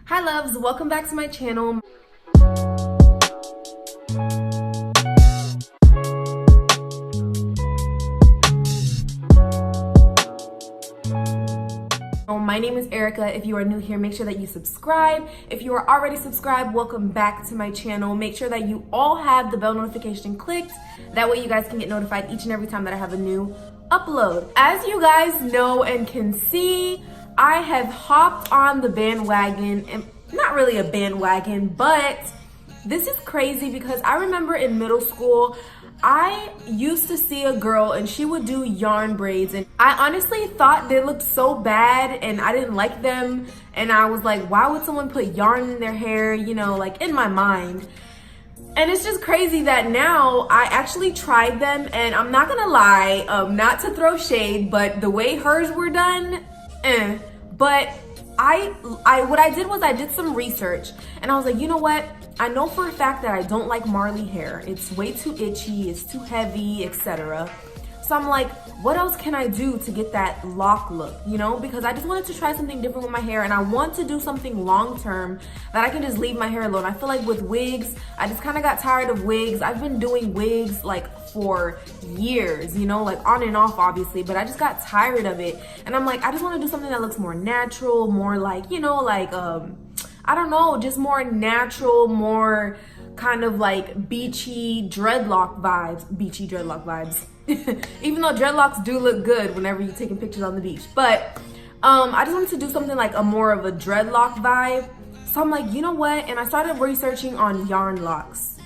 Hi loves, welcome back to my channel. My name is Erica. If you are new here, make sure that you subscribe. If you are already subscribed, welcome back to my channel. Make sure that you all have the bell notification clicked. That way you guys can get notified each and every time that I have a new upload. As you guys know and can see, I have hopped on the bandwagon, and not really a bandwagon, but this is crazy because I remember in middle school, I used to see a girl and she would do yarn braids, and I honestly thought they looked so bad and I didn't like them, and I was like, why would someone put yarn in their hair, you know, like in my mind. And it's just crazy that now I actually tried them, and I'm not gonna lie, not to throw shade, but the way hers were done, but what I did was I did some research, and I was like, you know what? I know for a fact that I don't like Marley hair. It's way too itchy, it's too heavy, etc. So I'm like, what else can I do to get that lock look, you know? Because I just wanted to try something different with my hair, and I want to do something long term that I can just leave my hair alone. I feel like with wigs, I just kind of got tired of wigs. I've been doing wigs like for years, you know, like on and off obviously, but I just got tired of it. And I'm like, I just want to do something that looks more natural, more like, you know, like, I don't know, just more natural, more kind of like beachy dreadlock vibes. Even though dreadlocks do look good whenever you're taking pictures on the beach. But I just wanted to do something like a more of a dreadlock vibe. So I'm like, you know what? And I started researching on yarn locks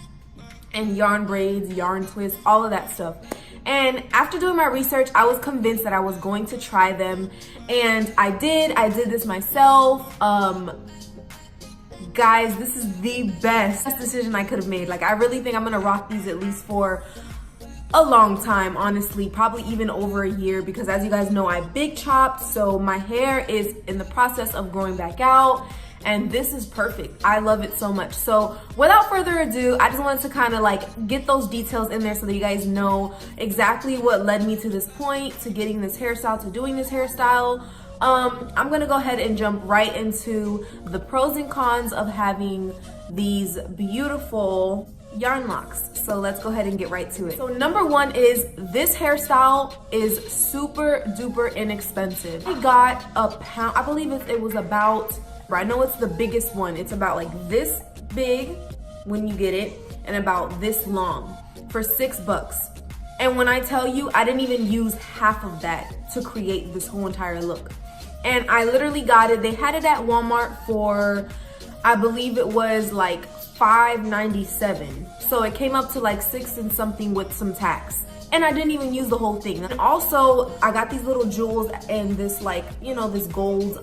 and yarn braids, yarn twists, all of that stuff. And after doing my research, I was convinced that I was going to try them. And I did this myself. Guys, this is the best decision I could have made. Like, I really think I'm gonna rock these at least for a long time, honestly, probably even over a year, because as you guys know, I big chopped, so my hair is in the process of growing back out, and this is perfect. I love it so much. So without further ado, I just wanted to kind of like get those details in there so that you guys know exactly what led me to this point, to getting this hairstyle, to doing this hairstyle. I'm gonna go ahead and jump right into the pros and cons of having these beautiful yarn locks. So let's go ahead and get right to it. So number one is this hairstyle is super duper inexpensive. I got a pound, I believe it was about, I know it's the biggest one. It's about like this big when you get it and about this long for $6. And when I tell you, I didn't even use half of that to create this whole entire look. And I literally got it. They had it at Walmart for, I believe it was like $5.97. So it came up to like $6 and something with some tax. And I didn't even use the whole thing. And also, I got these little jewels and this like, you know, this gold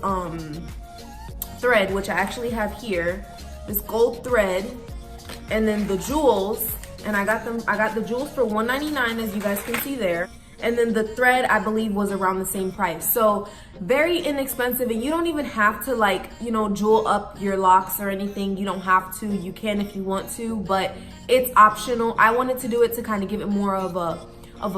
thread, which I actually have here. This gold thread, and then the jewels. And I got the jewels for $1.99, as you guys can see there. And then the thread, I believe, was around the same price. So very inexpensive, and you don't even have to like, you know, jewel up your locks or anything. You don't have to. You can if you want to, but it's optional. I wanted to do it to kind of give it more of a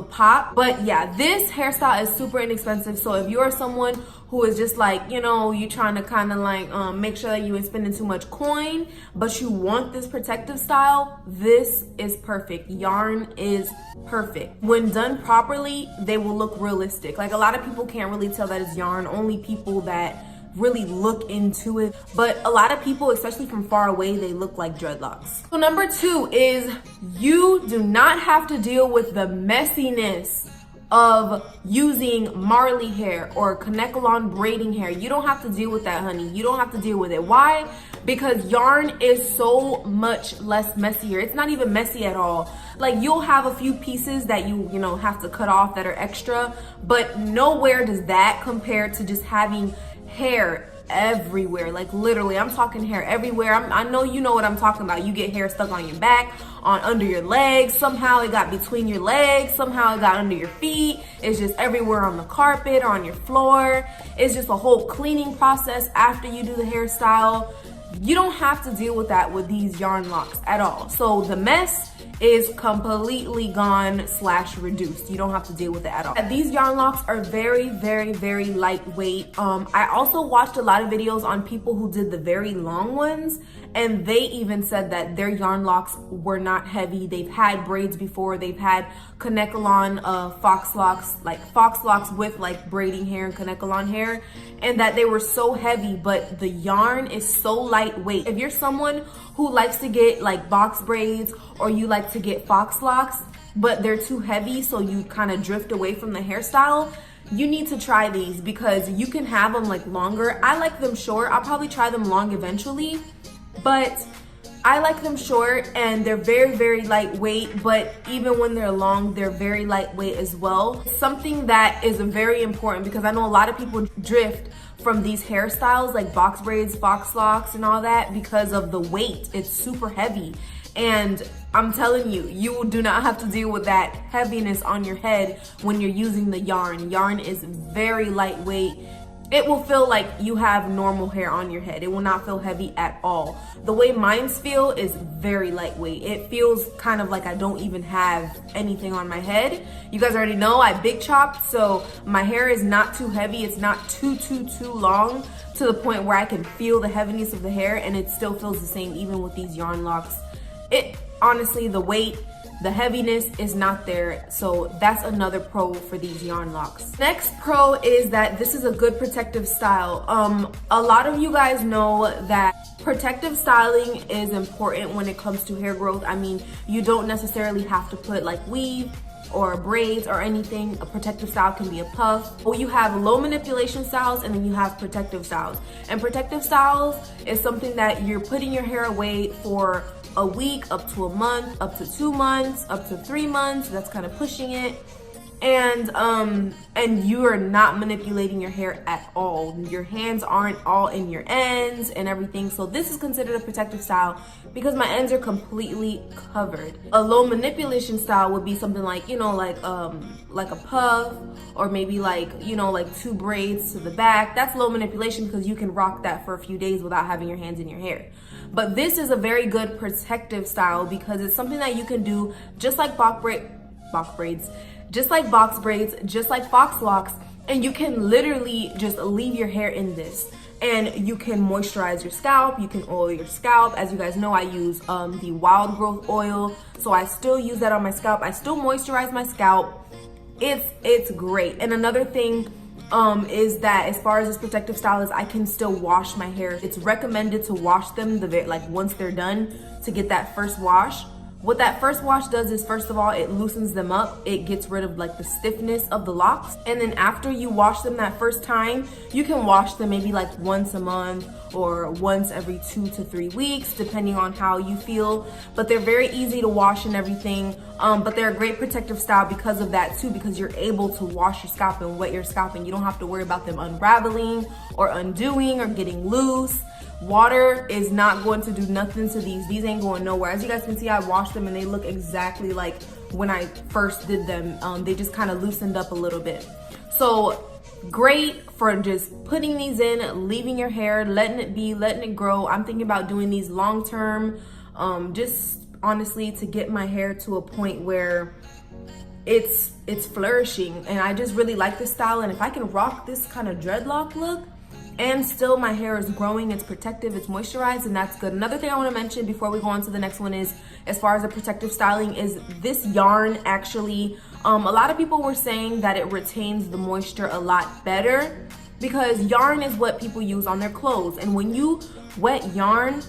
pop. But yeah, this hairstyle is super inexpensive. So if you're someone who is just like, you know, you trying to kind of like make sure that you ain't spending too much coin, but you want this protective style, this is perfect. Yarn is perfect. When done properly, they will look realistic. Like, a lot of people can't really tell that it's yarn, only people that really look into it. But a lot of people, especially from far away, they look like dreadlocks. So number two is you do not have to deal with the messiness of using Marley hair or Kanekalon braiding hair. You don't have to deal with that, honey. You don't have to deal with it. Why? Because yarn is so much less messier. It's not even messy at all. Like, you'll have a few pieces that you know, have to cut off that are extra, but nowhere does that compare to just having hair everywhere. Like, literally, I'm talking hair everywhere. I know you know what I'm talking about. You get hair stuck on your back, on under your legs, somehow it got between your legs, somehow it got under your feet. It's just everywhere on the carpet or on your floor. It's just a whole cleaning process after you do the hairstyle. You don't have to deal with that with these yarn locks at all. So the mess is completely gone / reduced. You don't have to deal with it at all. These yarn locks are very, very, very lightweight. I also watched a lot of videos on people who did the very long ones, and they even said that their yarn locks were not heavy. They've had braids before. They've had Kanekalon fox locks, like fox locks with like braiding hair and Kanekalon hair, and that they were so heavy, but the yarn is so lightweight. If you're someone who likes to get like box braids, or you like to get fox locks, but they're too heavy so you kind of drift away from the hairstyle, you need to try these because you can have them like longer. I like them short. I'll probably try them long eventually, but I like them short, and they're very, very lightweight, but even when they're long, they're very lightweight as well. Something that is very important, because I know a lot of people drift from these hairstyles like box braids, fox locks, and all that because of the weight. It's super heavy. And I'm telling you, you do not have to deal with that heaviness on your head when you're using the yarn. Yarn is very lightweight. It will feel like you have normal hair on your head. It will not feel heavy at all. The way mine's feel is very lightweight. It feels kind of like I don't even have anything on my head. You guys already know I big chopped, so my hair is not too heavy. It's not too long to the point where I can feel the heaviness of the hair, and it still feels the same even with these yarn locks. It honestly, the weight, the heaviness is not there, so that's another pro for these yarn locks. Next pro is that this is a good protective style. A lot of you guys know that protective styling is important when it comes to hair growth. I mean, you don't necessarily have to put like weave or braids or anything. A protective style can be a puff. Well, you have low manipulation styles, and then you have protective styles. And protective styles is something that you're putting your hair away for a week, up to a month, up to 2 months, up to 3 months. That's kind of pushing it. And you are not manipulating your hair at all. Your hands aren't all in your ends and everything. So this is considered a protective style because my ends are completely covered. A low manipulation style would be something like, you know, like a puff, or maybe like, you know, like 2 braids to the back. That's low manipulation because you can rock that for a few days without having your hands in your hair. But this is a very good protective style because it's something that you can do just like box braids, just like box braids, just like fox locks, and you can literally just leave your hair in this. And you can moisturize your scalp, you can oil your scalp. As you guys know, I use the wild growth oil, so I still use that on my scalp. I still moisturize my scalp. It's great. And another thing is that as far as this protective style is, I can still wash my hair. It's recommended to wash them like once they're done, to get that first wash. What that first wash does is, first of all, it loosens them up. It gets rid of like the stiffness of the locks. And then after you wash them that first time, you can wash them maybe like once a month or once every 2 to 3 weeks, depending on how you feel. But they're very easy to wash and everything. But they're a great protective style because of that too, because you're able to wash your scalp and wet your scalp, and you don't have to worry about them unraveling or undoing or getting loose. Water is not going to do nothing to these. These ain't going nowhere. As you guys can see, I washed them and they look exactly like when I first did them. They just kind of loosened up a little bit. So great for just putting these in, leaving your hair, letting it be, letting it grow. I'm thinking about doing these long term, just honestly to get my hair to a point where it's flourishing. And I just really like this style. And if I can rock this kind of dreadlock look, and still my hair is growing, it's protective, it's moisturized, and that's good. Another thing I want to mention before we go on to the next one is, as far as the protective styling, is this yarn actually, a lot of people were saying that it retains the moisture a lot better, because yarn is what people use on their clothes, and when you wet yarn,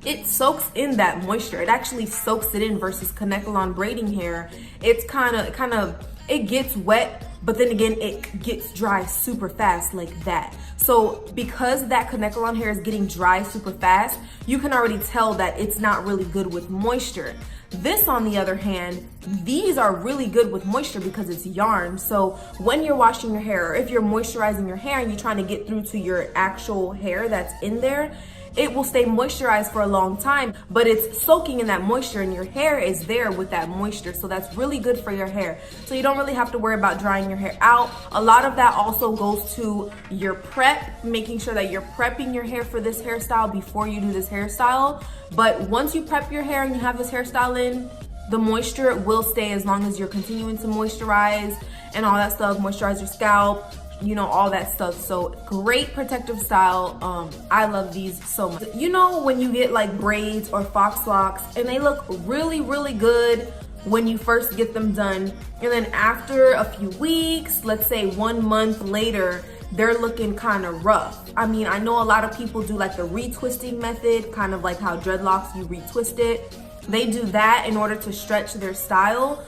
it soaks in that moisture. It actually soaks it in versus Kanekalon braiding hair. It's kind of, it gets wet, but then again, it gets dry super fast like that. So because that Kanekalon hair is getting dry super fast, you can already tell that it's not really good with moisture. This, on the other hand, these are really good with moisture because it's yarn. So when you're washing your hair, or if you're moisturizing your hair and you're trying to get through to your actual hair that's in there, it will stay moisturized for a long time, but it's soaking in that moisture, and your hair is there with that moisture. So that's really good for your hair. So you don't really have to worry about drying your hair out. A lot of that also goes to your prep, making sure that you're prepping your hair for this hairstyle before you do this hairstyle. But once you prep your hair and you have this hairstyle in, The moisture will stay as long as you're continuing to moisturize and all that stuff, moisturize your scalp, you know, all that stuff. So great protective style. I love these so much. You know, when you get like braids or fox locks and they look really, really good when you first get them done, and then after a few weeks, let's say 1 month later, they're looking kind of rough. I mean, I know a lot of people do like the retwisting method, kind of like how dreadlocks, you retwist it. They do that in order to stretch their style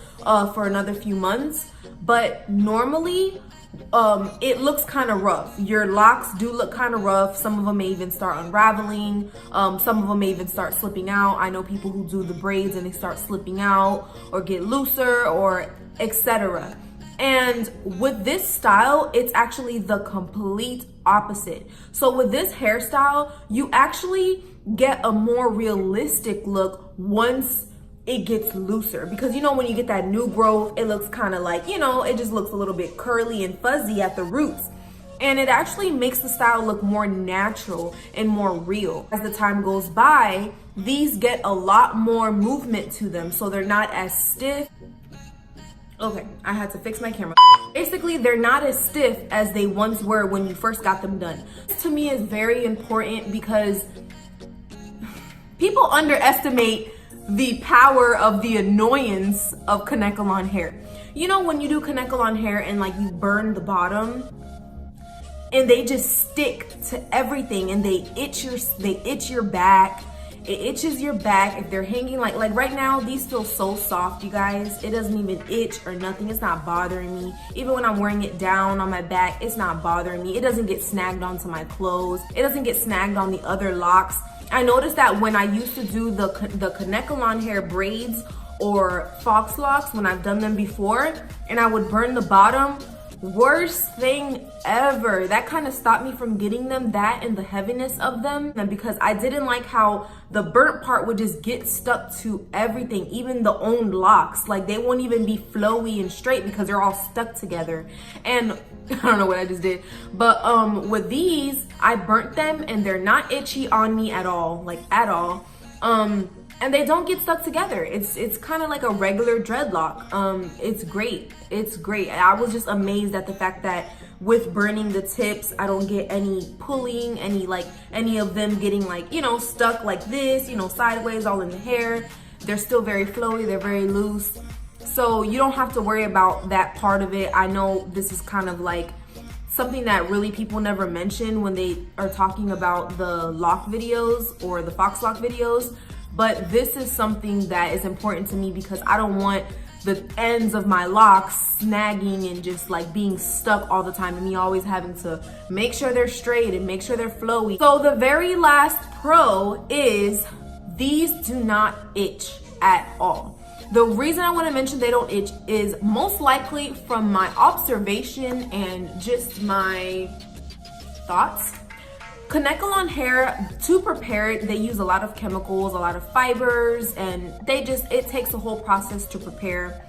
for another few months. But normally, it looks kind of rough. Your locks do look kind of rough. Some of them may even start unraveling. Some of them may even start slipping out. I know people who do the braids and they start slipping out or get looser or etc. And with this style, it's actually the complete opposite. So with this hairstyle, you actually get a more realistic look once it gets looser, because you know, when you get that new growth, it looks kind of like, you know, it just looks a little bit curly and fuzzy at the roots, and it actually makes the style look more natural and more real. As the time goes by, these get a lot more movement to them, so they're not as stiff. Okay, I had to fix my camera. Basically, they're not as stiff as they once were when you first got them done. This to me is very important because people underestimate the power of the annoyance of Kanekalon hair. You know, when you do Kanekalon hair and like you burn the bottom and they just stick to everything and they itch your back. It itches your back if they're hanging like right now. These feel so soft, you guys. It doesn't even itch or nothing. It's not bothering me. Even when I'm wearing it down on my back, it's not bothering me. It doesn't get snagged onto my clothes. It doesn't get snagged on the other locks. I noticed that when I used to do the Kanekalon hair braids or fox locks, when I've done them before, and I would burn the bottom, worst thing ever. That kind of stopped me from getting them, that and the heaviness of them, and because I didn't like how the burnt part would just get stuck to everything, even the owned locks. Like they won't even be flowy and straight because they're all stuck together. And I don't know what I just did, but with these, I burnt them and they're not itchy on me at all, like at all. And they don't get stuck together. It's kind of like a regular dreadlock. It's great. It's great. I was just amazed at the fact that with burning the tips, I don't get any pulling, any of them getting like, you know, stuck like this, you know, sideways all in the hair. They're still very flowy. They're very loose. So you don't have to worry about that part of it. I know this is kind of like something that really people never mention when they are talking about the lock videos or the fox lock videos. But this is something that is important to me because I don't want the ends of my locks snagging and just like being stuck all the time, and me always having to make sure they're straight and make sure they're flowy. So the very last pro is these do not itch at all. The reason I want to mention they don't itch is most likely from my observation and just my thoughts. Kanekalon hair, to prepare it, they use a lot of chemicals, a lot of fibers, and it takes a whole process to prepare.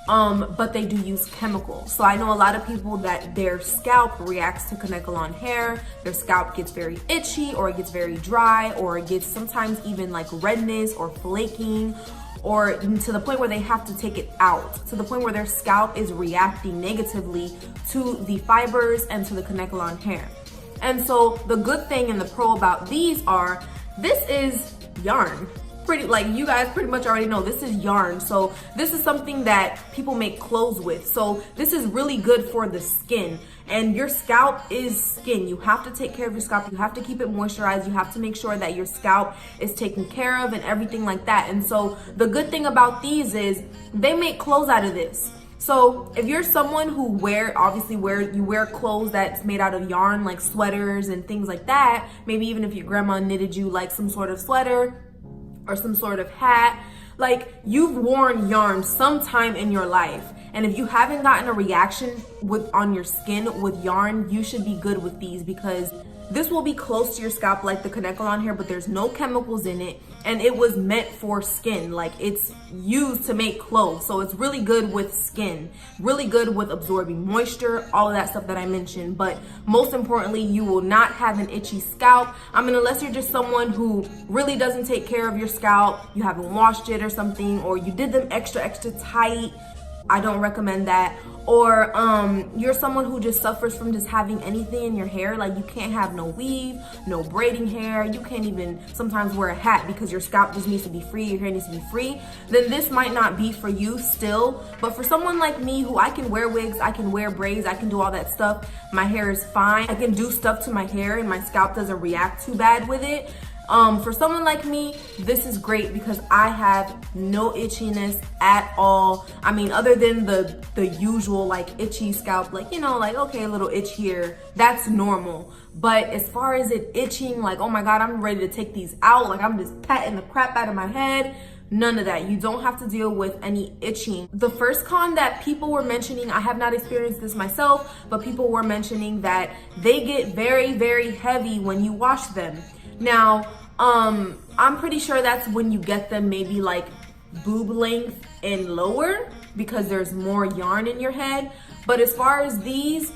But they do use chemicals. So I know a lot of people that their scalp reacts to Kanekalon hair. Their scalp gets very itchy, or it gets very dry, or it gets sometimes even like redness or flaking, or to the point where they have to take it out, to the point where their scalp is reacting negatively to the fibers and to the Kanekalon hair. And so the good thing and the pro about these are, this is yarn. Like you guys pretty much already know, this is yarn. So this is something that people make clothes with. So this is really good for the skin, and your scalp is skin. You have to take care of your scalp. You have to keep it moisturized. You have to make sure that your scalp is taken care of and everything like that. And so the good thing about these is they make clothes out of this. So if you're someone who you wear clothes that's made out of yarn, like sweaters and things like that, maybe even if your grandma knitted you like some sort of sweater or some sort of hat, like you've worn yarn sometime in your life. And if you haven't gotten a reaction on your skin with yarn, you should be good with these, because This will be close to your scalp like the Kanekalon hair, but there's no chemicals in it, and it was meant for skin. Like, it's used to make clothes, so it's really good with skin, really good with absorbing moisture, all of that stuff that I mentioned. But most importantly, you will not have an itchy scalp. I mean, unless you're just someone who really doesn't take care of your scalp, you haven't washed it or something, or you did them extra tight. I don't recommend that. Or you're someone who just suffers from just having anything in your hair. Like, you can't have no weave, no braiding hair. You can't even sometimes wear a hat because your scalp just needs to be free, your hair needs to be free. Then this might not be for you still. But for someone like me, who I can wear wigs, I can wear braids, I can do all that stuff. My hair is fine. I can do stuff to my hair and my scalp doesn't react too bad with it. For someone like me, this is great because I have no itchiness at all. I mean, other than the usual like itchy scalp, like, you know, like, okay, a little itch here, that's normal. But as far as it itching, like, oh my God, I'm ready to take these out, like I'm just patting the crap out of my head, none of that. You don't have to deal with any itching. The first con that people were mentioning, I have not experienced this myself, but people were mentioning that they get very, very heavy when you wash them. Now, I'm pretty sure that's when you get them maybe like boob length and lower because there's more yarn in your head. But as far as these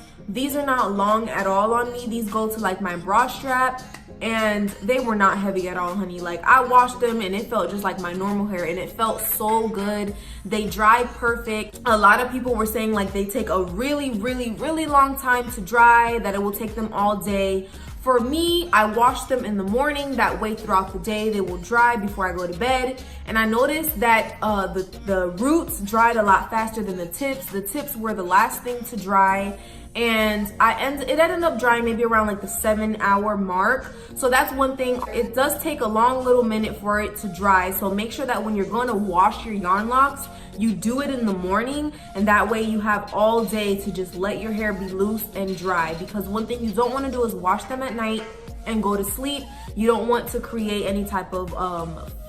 are not long at all on me. These go to like my bra strap, and they were not heavy at all, honey. Like, I washed them and it felt just like my normal hair, and it felt so good. They dried perfect. A lot of people were saying like they take a really, really, really long time to dry, that it will take them all day. For me, I wash them in the morning. That way throughout the day, they will dry before I go to bed. And I noticed that the roots dried a lot faster than the tips. The tips were the last thing to dry. And it ended up drying maybe around like the 7-hour mark. So that's one thing. It does take a long little minute for it to dry. So make sure that when you're going to wash your yarn locks, you do it in the morning, and that way you have all day to just let your hair be loose and dry. Because one thing you don't want to do is wash them at night and go to sleep. You don't want to create any type of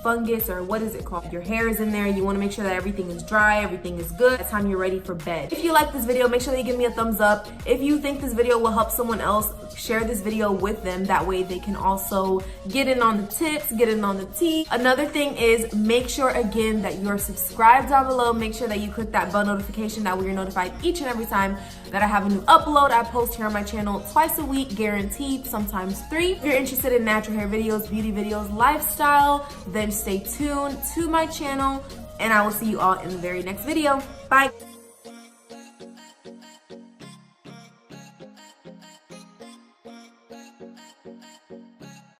fungus, or what is it called? Your hair is in there. You want to make sure that everything is dry, everything is good. By the time you're ready for bed. If you like this video, make sure that you give me a thumbs up. If you think this video will help someone else, share this video with them. That way they can also get in on the tips, get in on the tea. Another thing is, make sure again that you're subscribed down below. Make sure that you click that bell notification, that way you're notified each and every time that I have a new upload. I post here on my channel twice a week, guaranteed, sometimes 3. If you're interested in natural hair videos, beauty videos, lifestyle, then stay tuned to my channel, and I will see you all in the very next video. Bye.